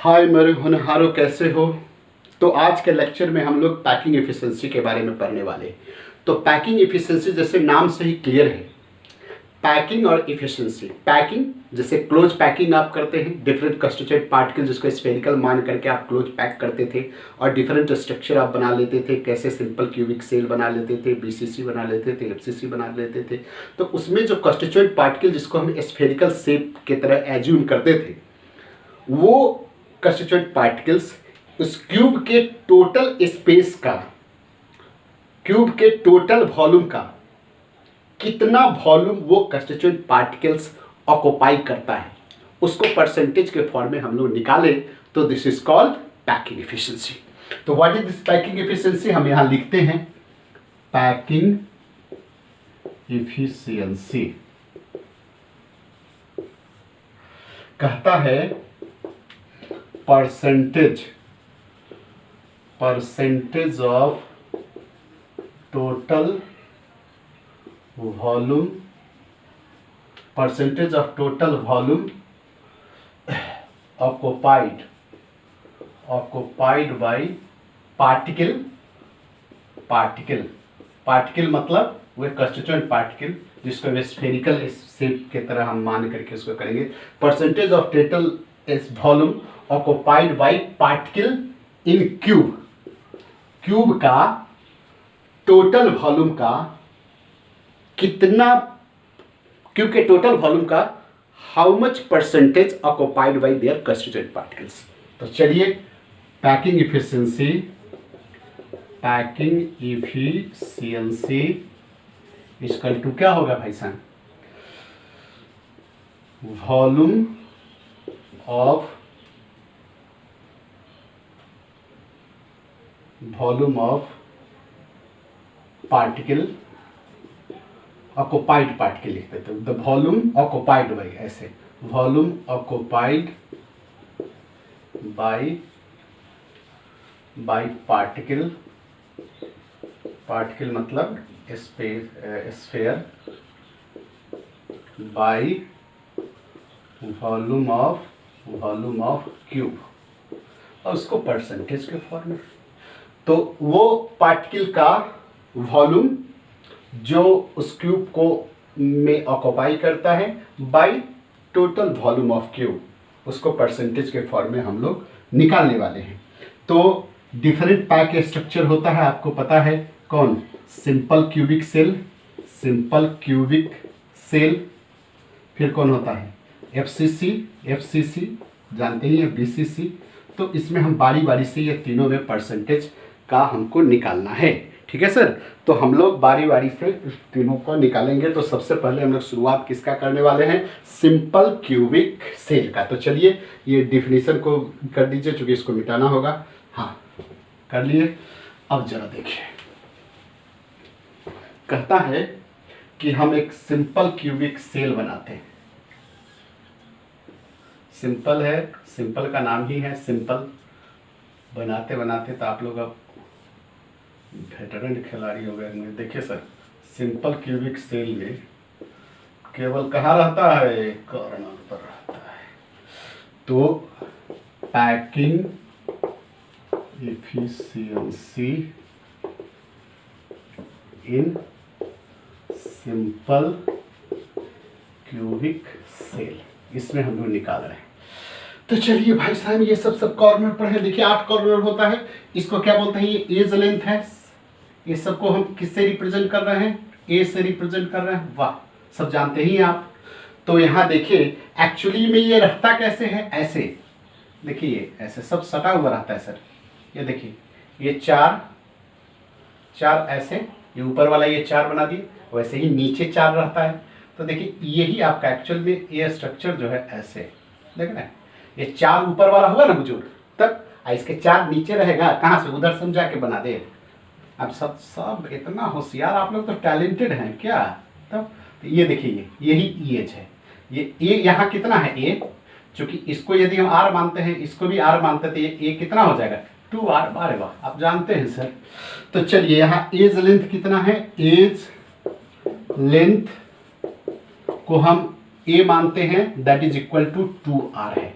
हाय मेरे होनहारों, कैसे हो। तो आज के लेक्चर में हम लोग पैकिंग एफिशिएंसी के बारे में पढ़ने वाले हैं। तो पैकिंग एफिशिएंसी जैसे नाम से ही क्लियर है, पैकिंग और एफिशिएंसी। पैकिंग जैसे क्लोज पैकिंग आप करते हैं, डिफरेंट कंस्टिट्यूएंट पार्टिकल जिसको स्फेरिकल मान करके आप क्लोज पैक करते थे और डिफरेंट स्ट्रक्चर आप बना लेते थे। कैसे सिंपल क्यूबिक सेल बना लेते थे, बीसीसी बना लेते थे, एफसीसी बना लेते थे। तो उसमें जो कंस्टिट्यूएंट पार्टिकल जिसको हम स्फेरिकल शेप की तरह एज्यूम करते थे, वो कंस्टिट्यूएंट पार्टिकल्स उस क्यूब के टोटल स्पेस का, क्यूब के टोटल वॉल्यूम का कितना वॉल्यूम वो कंस्टिट्यूएंट पार्टिकल्स ऑक्युपाई करता है, उसको परसेंटेज के फॉर्म में हम लोग निकाले तो this is called packing efficiency. तो what is this packing efficiency, हम यहां लिखते हैं पैकिंग एफिशिएंसी कहता है percentage of total volume, percentage of total volume occupied by particle मतलब वे कंस्टिट्यूएंट पार्टिकल जिसको स्फेरिकल शेप की तरह हम मान करके उसको करेंगे। Percentage of total volume occupied by particle in cube, cube का टोटल वॉल्यूम का कितना, क्यूब के टोटल वॉल्यूम का how much percentage occupied by there constituent particles. तो चलिए पैकिंग इफिशिएंसी इक्वल टू क्या होगा भाई साहब, volume of particle, occupied particle लिख देते हैं, द वॉल्यूम ऑक्युपाइड बाय, ऐसे वॉल्यूम ऑक्युपाइड बाय पार्टिकल मतलब sphere bye volume of cube और उसको परसेंटेज के फॉर्म में। तो वो पार्टिकल का वॉल्यूम जो उस क्यूब को में ऑक्युपाई करता है by total volume of cube, उसको परसेंटेज के फॉर्म में हम लोग निकालने वाले हैं। तो डिफरेंट पैक स्ट्रक्चर होता है, आपको पता है कौन, सिंपल क्यूबिक सेल, फिर कौन होता है एफसीसी जानते ही है, बीसीसी। तो इसमें हम बारी बारी से ये तीनों में परसेंटेज का हमको निकालना है, ठीक है सर। तो हम लोग बारी बारी से इस तीनों को निकालेंगे। तो सबसे पहले हम लोग शुरुआत किसका करने वाले हैं, सिंपल क्यूबिक सेल का। तो चलिए ये डिफिनीशन को कर दीजिए, चूंकि इसको मिटाना होगा। हाँ कर लिए। अब जरा देखिए, कहता है कि हम एक सिंपल क्यूबिक सेल बनाते हैं। सिंपल है, सिंपल का नाम ही है सिंपल। बनाते बनाते तो आप लोग अब वेटरन खिलाड़ी हो गए। देखिए सर, सिंपल क्यूबिक सेल में केवल कहाँ रहता है, कॉर्नर पर रहता है। तो packing efficiency in simple cubic cell, इसमें हम लोग निकाल रहे हैं। तो चलिए भाई साहब, ये सब कॉर्नर पर है। देखिए 8 कॉर्नर होता है, इसको क्या बोलते हैं, ये एज लेंथ है। ये सबको हम किससे रिप्रेजेंट कर रहे हैं, ए से रिप्रेजेंट कर रहे हैं। वाह, सब जानते ही आप। तो यहाँ देखिए एक्चुअली में ये रहता कैसे है, ऐसे देखिए, ऐसे सब सटा हुआ रहता है सर। ये देखिए ये चार ऐसे, ये ऊपर वाला ये 4 बना दिए, वैसे ही नीचे 4 रहता है। तो देखिए यही आपका एक्चुअल में ये स्ट्रक्चर जो है ऐसे, देख रहे हैं, ये 4 ऊपर वाला हुआ ना बुजुर्ग, तब इसके 4 नीचे रहेगा, कहाँ से, उधर समझा के बना दे। अब सब इतना होशियार आप लोग, तो टैलेंटेड हैं क्या। तब तो ये देखिए यही एज है। ये ए यहाँ कितना है, ए, चूंकि इसको यदि हम आर मानते हैं, इसको भी आर मानते थे, ये ए कितना हो जाएगा 2r। अरे वाह, आप जानते हैं सर। तो चलिए यहाँ एज लेंथ कितना है, एज लेंथ को हम a मानते हैं, that is equal to 2r है।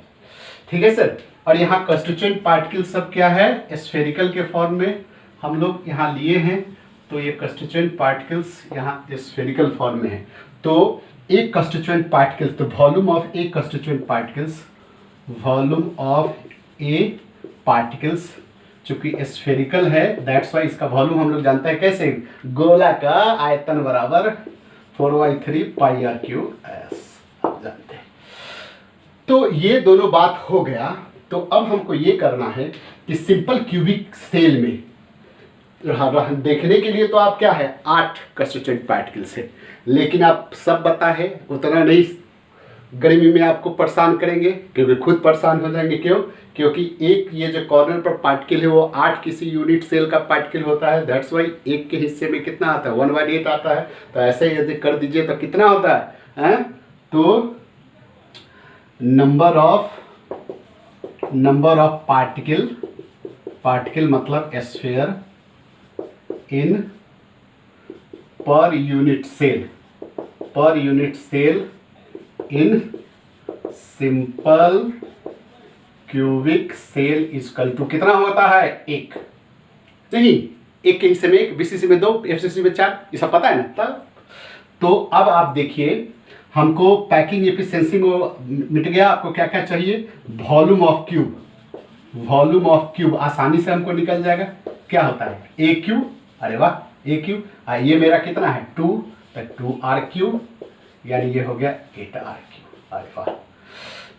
ठीक है सर। और यहाँ कंस्टिट्यूएंट पार्टिकल सब क्या है, स्फेरिकल के फॉर्म में हम लोग यहाँ लिए हैं, तो ये कंस्टिट्यूएंट पार्टिकल्स यहाँ स्फेरिकल फॉर्म में है। तो एक कंस्टिट्यूएंट पार्टिकल्स, तो volume of A constituent particles, volume of A particles चूंकि स्फेरिकल है दैट्स वाई इसका वॉल्यूम हम लोग जानते हैं कैसे, गोला का आयतन बराबर 4/3 पाई आर क्यूब एस, आप जानते हैं। तो ये दोनों बात हो गया। तो अब हमको ये करना है कि सिंपल क्यूबिक सेल में देखने के लिए तो आप क्या है 8 कंस्टिट्यूएंट पार्टिकल्स है, लेकिन आप सब बता है उतना नहीं गर्मी में आपको परेशान करेंगे, क्योंकि खुद परेशान हो जाएंगे। क्यों? क्योंकि एक ये जो कॉर्नर पर पार्टिकल है वो 8 किसी यूनिट सेल का पार्टिकल होता है, दैट्स वाई एक के हिस्से में कितना आता है 1/8 आता है। तो ऐसे यदि कर दीजिए तो कितना होता है? तो नंबर ऑफ पार्टिकल मतलब sphere in per unit cell in simple cubic cell equal to कितना होता है 1, नहीं एक के हिस्से में 1, बीसीसी में 2, एफसीसी में 4, ये सब पता है ना तब। तो अब आप देखिए हमको पैकिंग एफिशिएंसी में मिट गया। आपको क्या क्या चाहिए, वॉल्यूम ऑफ क्यूब आसानी से हमको निकल जाएगा। क्या होता है ए क्यूब, अरे वाह ए क्यूब, ये मेरा कितना है 2, तो 2r क्यूब, यानी ये हो गया 8r क्यूब। अरे वाह,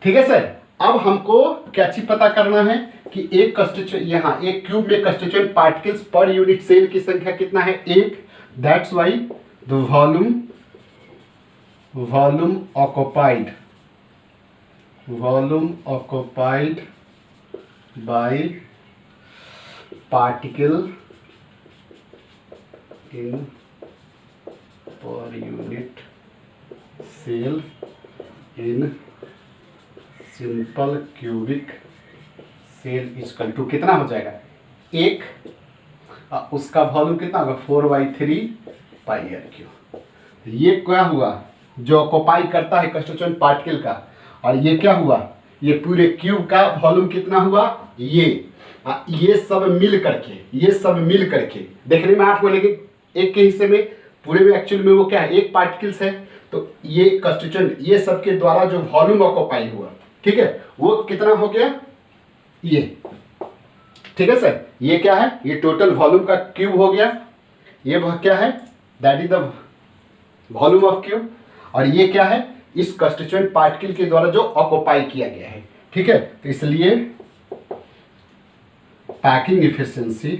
ठीक है सर। अब हमको क्या चीज पता करना है कि एक कंस्टिट्यूएंट, यहाँ एक क्यूब में constituent particles per unit cell की संख्या कितना है 1, that's why the volume occupied by particle in per unit cell in simple cubic cell equal to कितना हो जाएगा 1, उसका वॉल्यूम कितना होगा 4/3 पाई आर क्यूब। ये क्या हुआ जो ऑक्युपाई करता है कंस्टिट्यूएंट पार्टिकल का, और ये क्या हुआ ये पूरे क्यूब का वॉल्यूम कितना हुआ ये सब मिल करके देखने में 8 को, लेकिन एक के हिस्से में पूरे में एक्चुअल में वो क्या है 1 पार्टिकल्स है। तो ये कंस्टिट्यूएंट ये सब के द्वारा जो वॉल्यूम ऑक्युपाई हुआ, ठीक है, वो कितना हो गया ये, ठीक है सर। ये क्या है, ये टोटल वॉल्यूम का क्यूब हो गया, ये क्या है that is the volume of cube, और ये क्या है इस कंस्टिट्यूएंट पार्टिकल के द्वारा जो ऑक्युपाई किया गया है, ठीक है। तो इसलिए packing efficiency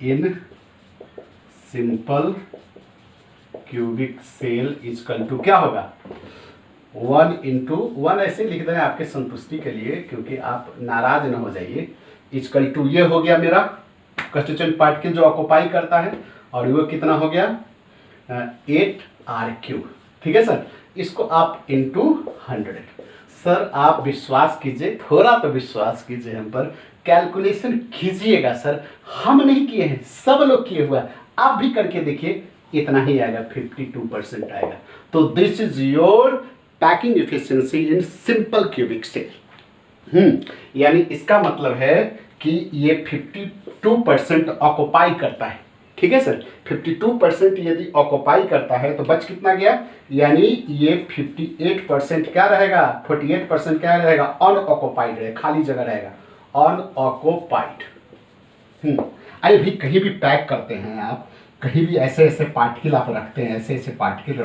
in simple cubic cell equal to क्या होगा 1 ऐसे लिख दें आपके संतुष्टि के लिए, क्योंकि आप नाराज न हो जाइए। इक्वल टू ये हो गया मेरा कंस्टिट्यूएंट पार्टिकल जो ऑक्युपाई करता है, और वो कितना हो गया 8r क्यूब, ठीक है सर। इसको आप इंटू 100, सर आप विश्वास कीजिए, थोड़ा तो विश्वास कीजिए हम पर, कैलकुलेशन कीजिएगा सर, हम नहीं किए हैं सब लोग किए हुआ, आप भी करके देखिए इतना ही आएगा 52% आएगा। तो this is your packing efficiency in simple cubic cell. यानी इसका मतलब है कि ये 52% ऑक्युपाई करता है, ठीक है सर। 52% यदि ऑक्युपाई करता है तो बच कितना गया, यानी ये 58% क्या रहेगा 48% क्या रहेगा अनऑक्युपाइड रहेगा, खाली जगह रहेगा अनऑक्युपाइड। अरे भी कहीं भी पैक करते हैं आप, कहीं भी ऐसे ऐसे पार्टिकल आप रखते हैं, ऐसे पार्टिकल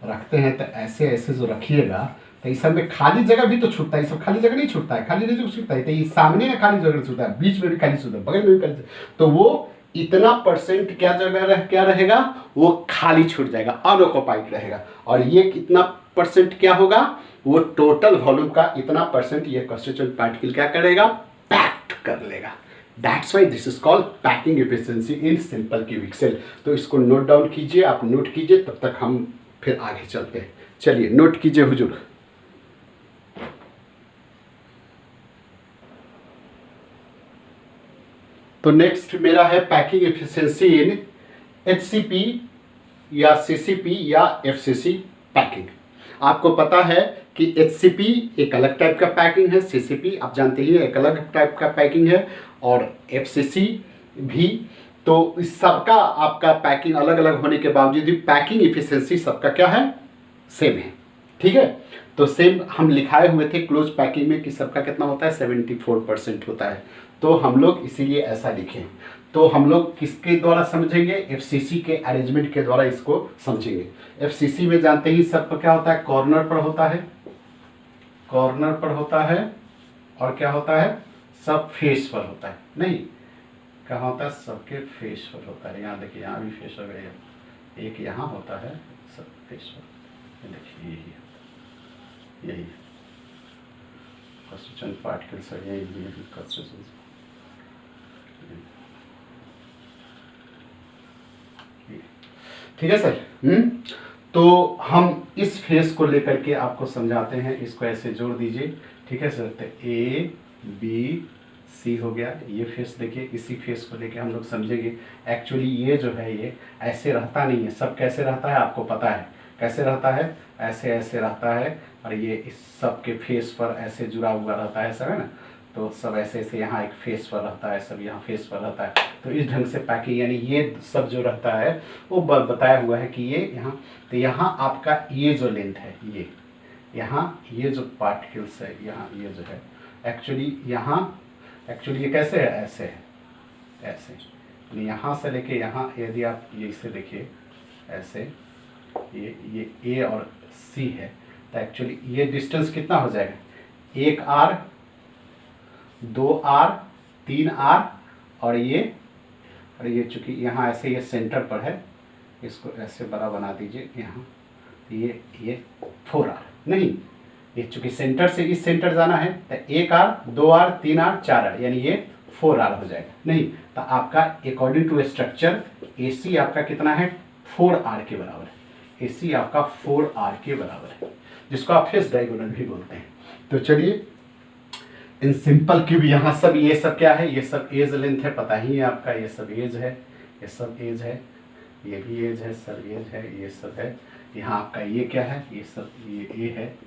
रखते हैं तो ऐसे जो रखिएगा तो इस सब में खाली जगह भी तो छूटता है, ये सब खाली जगह नहीं छूटता है, खाली जगह छूटता है तो ये सामने में खाली जगह छूटता है, बीच में भी खाली छूटता है, बगल में भी खाली, तो वो इतना % क्या जगह क्या रहेगा वो खाली छूट जाएगा, अनऑक्युपाइड रहेगा। और ये कितना % क्या होगा, वो टोटल वॉल्यूम का इतना % ये कंस्टिट्यूएंट पार्टिकल क्या करेगा पैक्ड कर लेगा। That's why this is called packing efficiency in simple cubic cell. तो इसको नोट डाउन कीजिए, आप नोट कीजिए, तब तक हम फिर आगे चलते हैं। चलिए नोट कीजिए हुजूर। तो नेक्स्ट मेरा है पैकिंग एफिशिएंसी इन HCP या सीसीपी या एफसीसी पैकिंग। आपको पता है कि एचसीपी एक अलग टाइप का पैकिंग है, सीसीपी आप जानते ही एक अलग टाइप का पैकिंग है, और एफसीसी भी। तो इस सबका आपका पैकिंग अलग अलग होने के बावजूद भी पैकिंग इफिशिएंसी सबका क्या है, सेम है। ठीक है, तो सेम हम लिखाए हुए थे क्लोज पैकिंग में कि सबका कितना होता है, 74% होता है। तो हम लोग इसीलिए ऐसा लिखे। तो हम लोग किसके द्वारा समझेंगे, एफसीसी के अरेंजमेंट के द्वारा इसको समझेंगे। एफसीसी में जानते ही सब क्या होता है, कॉर्नर पर होता है, कॉर्नर पर होता है, और क्या होता है, सब फेस पर होता है। नहीं, कहाँ होता है, सबके फेस पर होता है। यहाँ देखिए, यहाँ भी फेस हो गया, एक यहाँ होता है, सब फेस पर। देखिए यही कंस्टिट्यूएंट पार्टिकल्स है, यही कंस्टिट्यूएंट। ठीक है सर। तो हम इस फेस को लेकर के आपको समझाते हैं, इसको ऐसे जोड़ दीजिए। ठीक है सर, तो ए बी सी हो गया, ये फेस देखिए, इसी फेस को लेके हम लोग समझेंगे। एक्चुअली ये जो है ये ऐसे रहता नहीं है, सब कैसे रहता है आपको पता है, कैसे रहता है, ऐसे ऐसे रहता है, और ये इस सब के फेस पर ऐसे जुड़ा हुआ रहता है, सब है ना। तो सब ऐसे ऐसे यहाँ एक फेस पर रहता है, सब यहाँ फेस पर रहता है। तो इस ढंग से पैकिंग, यानी ये सब जो रहता है वो बताया हुआ है कि ये यहाँ, तो यहाँ आपका ये जो लेंथ है, ये यहाँ ये जो पार्टिकल्स है, यहाँ ये जो है एक्चुअली यहाँ, एक्चुअली ये कैसे है, ऐसे है, ऐसे यहाँ से लेके यहाँ, यदि आप ये इसे देखिए ऐसे, ये ए और सी है, तो एक्चुअली ये डिस्टेंस कितना हो जाएगा, 1 आर, 2 आर, 3 आर, और ये चूंकि यहाँ ऐसे ये सेंटर पर है, इसको ऐसे बड़ा बना दीजिए यहाँ, ये 4 आर, नहीं ये चूंकि सेंटर से इस सेंटर जाना है, तो 1 आर, 2 आर, 3 आर, 4 आर, यानी ये 4 आर हो जाएगा। नहीं, तो आपका अकॉर्डिंग टू स्ट्रक्चर AC आपका कितना है, 4 आर के बराबर है। AC आपका 4 आर के बराबर है, जिसको आप फेस डायगोनल भी बोलते हैं। तो चलिए, इन सिंपल क्यूब यहाँ सब, ये सब क्या है, ये सब एज लेंथ है, पता ही है आपका, ये सब एज है, ये सब एज है, ये भी एज है, सब एज है, ये सब है। यहाँ आपका ये क्या है, ये सब ये ए है,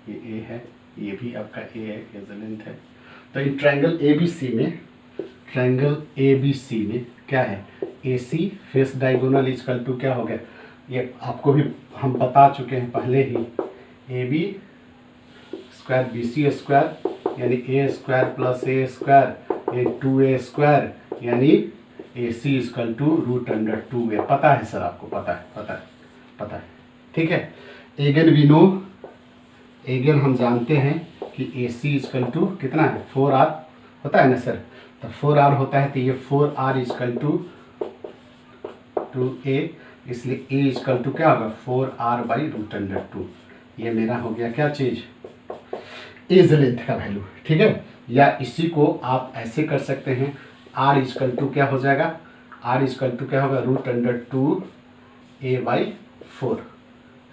ये ए है, ये भी आपका ए है, एज लेंथ है। तो इन ट्रायंगल ABC में, ट्रायंगल ABC में क्या है, AC face diagonal equal to क्या हो गया, ये आपको भी हम बता चुके हैं पहले ही, AB स्क्वायर BC स्क्वायर, यानी A square plus A square, ये 2A स्क्वायर, यानी AC इक्वल टू √2A। पता है सर, आपको पता है, पता है। ठीक है, एगेन वी नो, एगेन हम जानते हैं कि AC इक्वल टू कितना है, 4R होता है ना सर। तो 4R होता है, तो ये 4R इक्वल टू 2A, इसलिए A इक्वल टू क्या होगा, 4R बाई √2। ये मेरा हो गया क्या चीज़, एज लेंथ का वैल्यू। ठीक है, या इसी को आप ऐसे कर सकते हैं, R इक्वल टू क्या हो जाएगा, R इक्वल टू क्या होगा, √2A/4।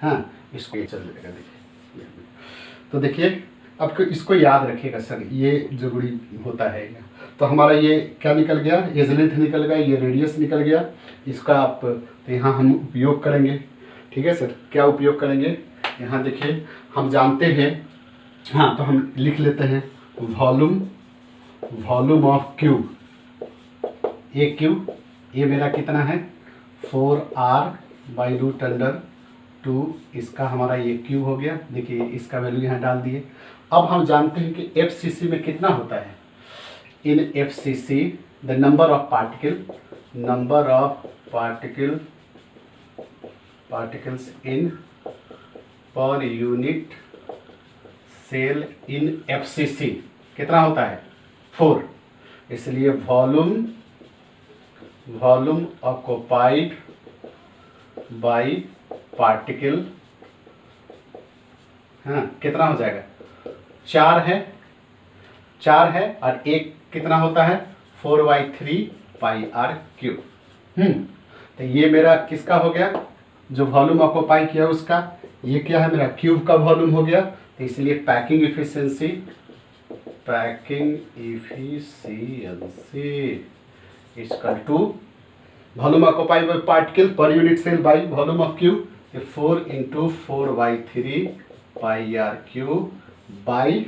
हाँ, इसको ये चल जाएगा, देखिए। तो देखिए, अब इसको याद रखिएगा सर, ये जरूरी होता है। तो हमारा ये क्या निकल गया, एज लेंथ निकल गया, ये रेडियस निकल गया, इसका आप तो यहाँ हम उपयोग करेंगे। ठीक है सर, क्या उपयोग करेंगे, यहाँ देखिए हम जानते हैं, हाँ तो हम लिख लेते हैं, volume of cube, A cube, ये मेरा कितना है 4R/√2, इसका हमारा ये क्यूब हो गया। देखिए इसका वैल्यू यहाँ डाल दिए। अब हम जानते हैं कि FCC में कितना होता है, in FCC the number of particles in per unit cell in FCC कितना होता है, 4। इसलिए वॉल्यूम ऑक्युपाइड बाय पार्टिकल, हाँ कितना हो जाएगा, 4 है, और एक कितना होता है 4/3πr³। तो ये मेरा किसका हो गया, जो वॉल्यूम ऑक्युपाई किया उसका, ये क्या है मेरा क्यूब का वॉल्यूम हो गया। तो इसलिए packing efficiency equal to volume occupied by particle per unit cell by volume of cube, 4 × 4/3 πr³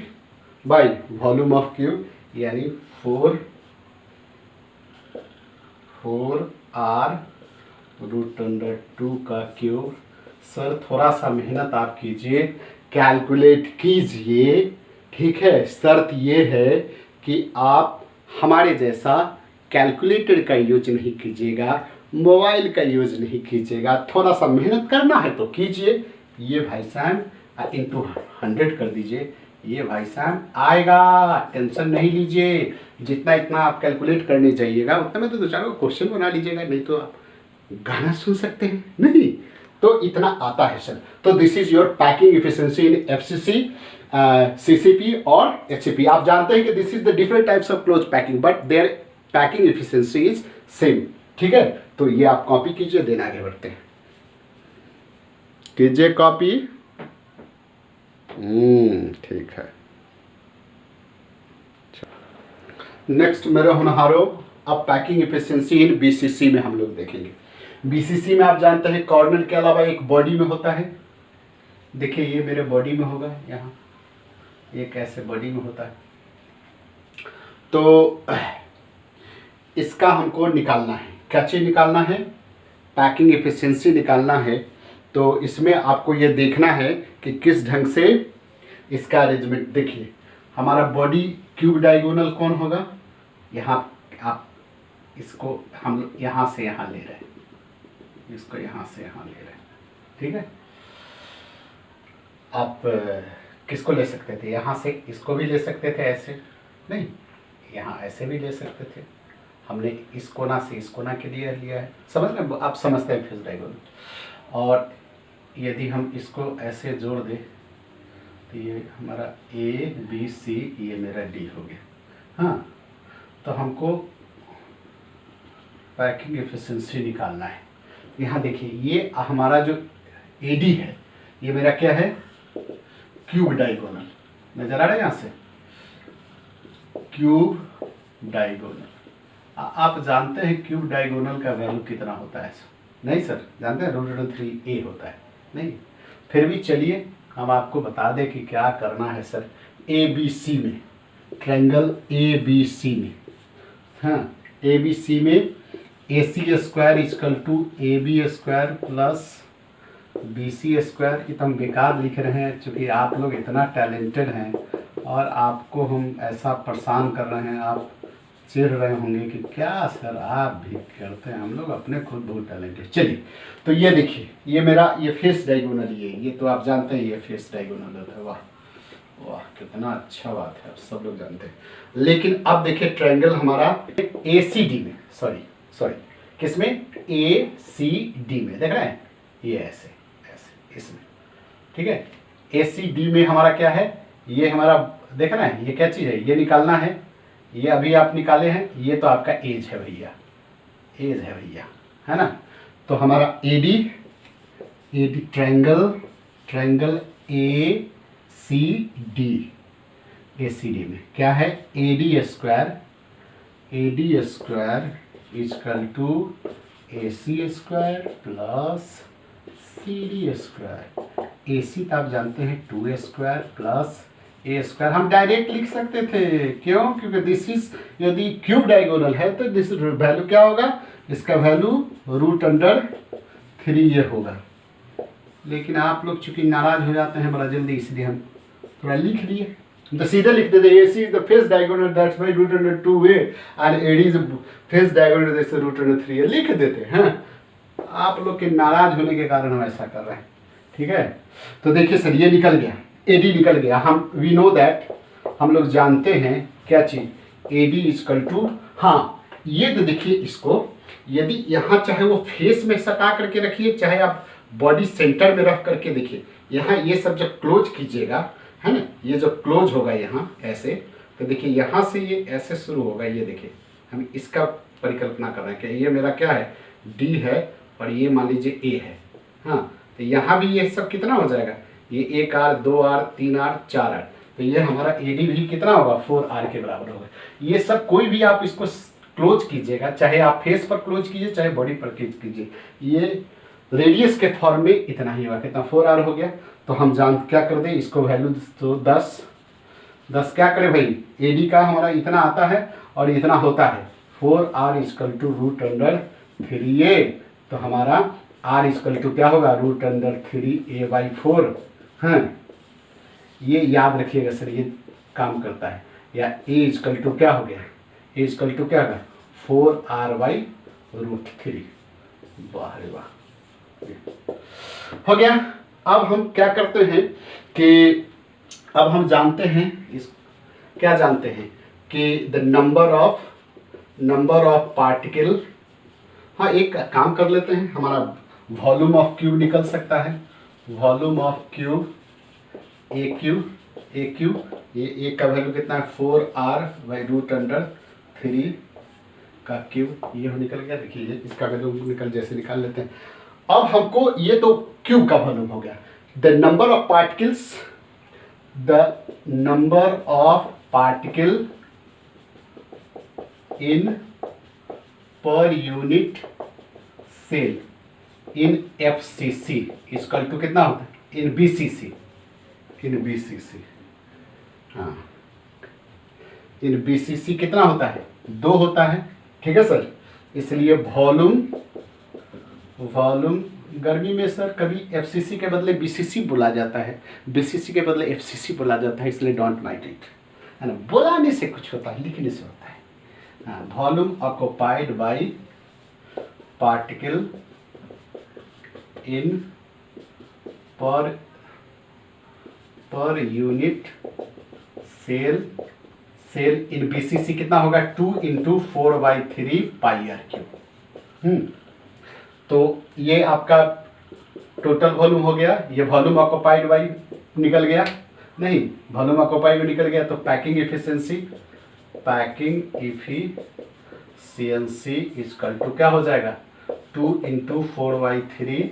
by volume of cube, यानी 4r√2 का क्यूब। सर थोड़ा सा मेहनत आप कीजिए, कैलकुलेट कीजिए, ठीक है। शर्त ये है कि आप हमारे जैसा कैलकुलेटर का यूज नहीं कीजिएगा, मोबाइल का यूज नहीं कीजिएगा। थोड़ा सा मेहनत करना है तो कीजिए। ये भाई साहब इंटू 100 कर दीजिए, ये भाई साहब आएगा, टेंशन नहीं लीजिए। जितना इतना आप कैलकुलेट करने जाइएगा उतना में तो 2-4 क्वेश्चन बना लीजिएगा, नहीं तो आप गाना सुन सकते हैं, नहीं तो इतना आता है सर। तो this is your packing efficiency in FCC, CCP और एचसीपी। आप जानते हैं कि this is the different types of close packing, but there packing efficiency is same, ठीक है। तो ये आप कॉपी कीजिए, देन आगे बढ़ते हैं। कीजिए कॉपी, ठीक है। नेक्स्ट मेरे होनहारों, अब पैकिंग एफिशिएंसी इन बीसीसी में हम लोग देखेंगे। बीसीसी में आप जानते हैं कॉर्नर के अलावा एक बॉडी में होता है। देखिए ये मेरे बॉडी में होगा, यहाँ एक ऐसे बॉडी में होता है। तो इसका हमको निकालना है, क्या चीज़ निकालना है, पैकिंग एफिशिएंसी निकालना है। तो इसमें आपको ये देखना है कि किस ढंग से इसका अरेंजमेंट। देखिए हमारा बॉडी क्यूब डायगोनल कौन होगा, यहाँ आप इसको हम यहाँ से यहाँ ले रहे हैं, इसको यहाँ से यहाँ ले रहे हैं, ठीक है। आप किसको ले सकते थे, यहाँ से इसको भी ले सकते थे, ऐसे नहीं, यहाँ ऐसे भी ले सकते थे। हमने इस कोना से इस कोना के लिए लिया है, समझ रहे आप, समझते हैं फेस डायगोनल। और यदि हम इसको ऐसे जोड़ दें तो ये हमारा ABC, ये मेरा D हो गया। हाँ, तो हमको पैकिंग एफिशिएंसी निकालना है। यहाँ देखिए ये हमारा जो AD है, ये मेरा क्या है, क्यूब डायगोनल, नजर आ रहा है यहाँ से, क्यूब डायगोनल। आप जानते हैं क्यूब डायगोनल का वैल्यू कितना होता है? नहीं सर, जानते हैं √3a होता है, नहीं। फिर भी चलिए हम आपको बता दें कि क्या करना है सर। ABC में, ट्रायंगल ABC में, हाँ ABC में AC² = AB² प्लस BC²। ये तो हम बेकार लिख रहे हैं, चूँकि आप लोग इतना टैलेंटेड हैं और आपको हम ऐसा परेशान कर रहे हैं, आप चिढ़ रहे होंगे कि क्या सर आप भी करते हैं, हम लोग अपने खुद बहुत टैलेंटेड। चलिए तो ये देखिए, ये मेरा ये फेस डायगोनल, ये तो आप जानते हैं ये फेस डायगोनल होता है। वाह वाह, कितना अच्छा बात है, आप सब लोग जानते हैं। लेकिन अब देखिए ट्रायंगल हमारा ACD में, सॉरी किसमें, ACD में, देख रहे हैं ये ऐसे ऐसे इसमें, ठीक है। ACD में हमारा क्या है, ये हमारा देख रहे हैं, ये क्या चीज़ है, ये निकालना है। ये अभी आप निकाले हैं, ये तो आपका एज है भैया, एज है भैया, है ना। तो हमारा AD ट्रायंगल ACD में क्या है, AD² = AC² plus CD²। AC तो आप जानते हैं 2A² प्लस A²। हम डायरेक्ट लिख सकते थे, क्यों, क्योंकि दिस इज, यदि क्यूब डायगोनल है तो दिस वैल्यू क्या होगा, इसका वैल्यू √3 ये होगा। लेकिन आप लोग चूंकि नाराज हो जाते हैं बड़ा जल्दी, इसलिए हम थोड़ा लिख लिए, तो सीधे लिख देते AC is the face diagonal, that's why √2a and AD is face diagonal, that's √3 लिख देते हैं। आप लोग के नाराज होने के कारण हम ऐसा कर रहे हैं, ठीक है। तो देखिए सर ये निकल गया, AD निकल गया। हम वी नो दैट, हम लोग जानते हैं क्या चीज़, AD = हाँ ये तो देखिए, इसको यदि यहाँ चाहे वो फेस में सटा करके रखिए, चाहे आप बॉडी सेंटर में रख करके देखिए, यहाँ ये सब जब क्लोज कीजिएगा, है ना, ये जो क्लोज होगा यहाँ ऐसे, तो देखिए यहाँ से ये ऐसे शुरू होगा, ये देखिए हम इसका परिकल्पना कर रहे हैं कि ये मेरा क्या है, D है और ये मान लीजिए A है। हाँ, तो यहाँ भी ये सब कितना हो जाएगा, ये 1R 2R 3R 4R, तो ये हमारा AD भी कितना होगा, 4R के बराबर होगा। ये सब कोई भी आप इसको क्लोज कीजिएगा, चाहे आप फेस पर क्लोज कीजिए चाहे बॉडी पर क्लोज कीजिए, ये रेडियस के फॉर्म में इतना ही होगा। कितना 4r हो गया। तो हम क्या कर दें इसको वैल्यू, तो 10 क्या करें भाई, एडी का हमारा इतना आता है और इतना होता है 4r इक्वल टू √3a। तो हमारा r इक्वल टू क्या होगा, √3a/4। हाँ, ये याद रखिएगा सर, ये काम करता है। या a इक्वल टू क्या हो गया, a इक्वल टू क्या होगा 4r/√3। वाह रे वाह, हो गया। अब हम क्या करते हैं कि अब हम जानते हैं क्या जानते हैं कि द नंबर ऑफ पार्टिकल। हाँ, एक काम कर लेते हैं, हमारा वॉल्यूम ऑफ क्यूब निकल सकता है। Volume of cube A cube, ये ए का वैल्यू कितना है 4r/√3 का क्यूब, ये निकल गया। देखिए इसका वैल्यू जैसे निकाल लेते हैं। अब हमको ये तो क्यूब का वॉल्यूम हो गया। The number of particle in per unit cell in FCC equal to कितना होता है, इन BCC। हाँ, इन BCC कितना होता है, 2 होता है। ठीक है सर, इसलिए वॉल्यूम गर्मी में सर कभी FCC के बदले BCC बोला जाता है, BCC के बदले FCC बोला जाता है, इसलिए डोंट माइंड इट, है ना। बोलाने से कुछ होता है, लिखने से होता है। हाँ, volume occupied by particle in per unit cell in BCC कितना होगा 2 × 4/3 πr³। तो ये आपका टोटल वॉल्यूम हो गया। ये वॉल्यूम ऑक्युपाइड बाई निकल गया, नहीं वॉल्यूम ऑक्युपाइड निकल गया। तो पैकिंग इफिशिएंसी इक्वल टू क्या हो जाएगा 2 × 4/3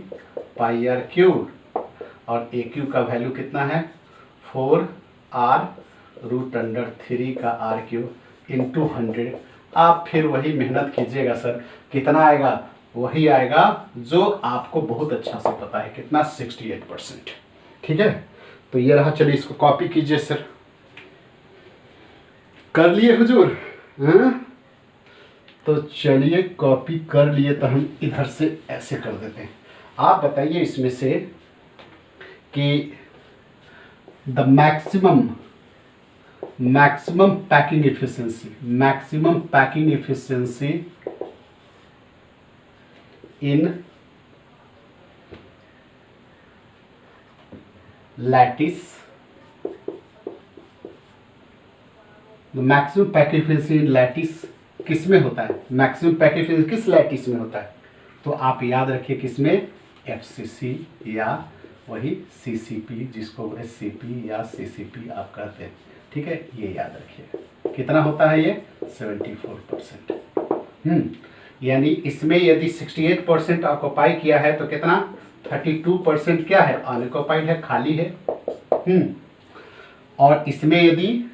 πr³ और AQ का वैल्यू कितना है 4r√3 का r³ × 100। आप फिर वही मेहनत कीजिएगा सर, कितना आएगा, वही आएगा जो आपको बहुत अच्छा से पता है, कितना 68%। ठीक है, तो ये रहा। चलिए इसको कॉपी कीजिए सर। कर लिए हुजूर? तो चलिए कॉपी कर लिए, तो हम इधर से ऐसे कर देते हैं। आप बताइए इसमें से कि the maximum packing efficiency in lattice, maximum packing efficiency in lattice किस में होता है, मैक्सिमम पैकिंग इफिशिएंसी किस लैटिस में होता है? तो आप याद रखिए किसमें, FCC या वही CCP, जिसको SCP या CCP आप कहते हैं। ठीक है, ये याद रखिए कितना होता है ये 74%। यानी इसमें यदि 68% ऑक्युपाई किया है तो कितना 32% क्या है, अनऑक्युपाइड है, खाली है। और इसमें यदि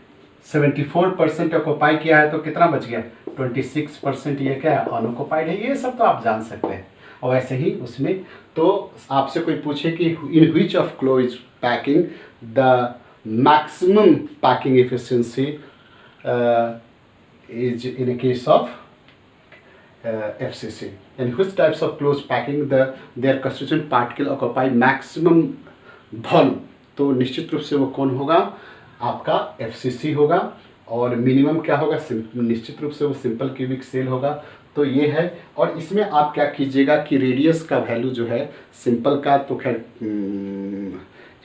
74% ऑक्युपाई किया है तो कितना बच गया 26%, ये क्या है, अनऑक्युपाइड है। ये सब तो आप जान सकते हैं। और ऐसे ही उसमें तो आपसे कोई पूछे कि in which of close packing the maximum packing efficiency is in A case of FCC, and which types of closed packing their constituent particle occupy maximum volume। तो निश्चित रूप से वो कौन होगा, आपका FCC होगा। और मिनिमम क्या होगा, निश्चित रूप से वो सिंपल क्यूबिक सेल होगा। तो ये है। और इसमें आप क्या कीजिएगा कि रेडियस का वैल्यू जो है सिंपल का तो खैर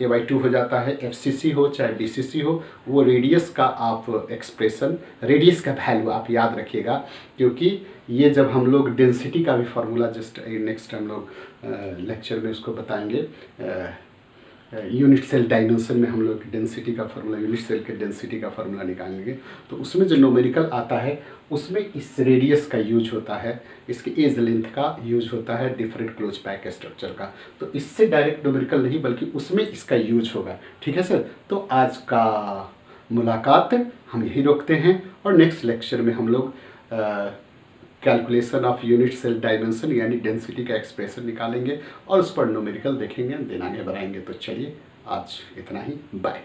A/2 हो जाता है, FCC हो चाहे BCC हो, वो रेडियस का आप एक्सप्रेशन, रेडियस का वैल्यू आप याद रखिएगा। क्योंकि ये जब हम लोग डेंसिटी का भी फार्मूला जस्ट नेक्स्ट टाइम लोग लेक्चर में उसको बताएंगे, यूनिट सेल डायमेंशन में हम लोग डेंसिटी का फार्मूला, यूनिट सेल के डेंसिटी का फार्मूला निकालेंगे। तो उसमें जो न्यूमेरिकल आता है उसमें इस रेडियस का यूज होता है, इसके एज लेंथ का यूज होता है, डिफरेंट क्लोज पैक स्ट्रक्चर का। तो इससे डायरेक्ट न्यूमेरिकल नहीं बल्कि उसमें इसका यूज होगा। ठीक है सर, तो आज का मुलाकात हम यही रोकते हैं और नेक्स्ट लेक्चर में हम लोग calculation of unit cell dimension यानी डेंसिटी का एक्सप्रेशन निकालेंगे और उस पर न्यूमेरिकल देखेंगे, दिन आगे बढ़ाएंगे। तो चलिए आज इतना ही, बाय।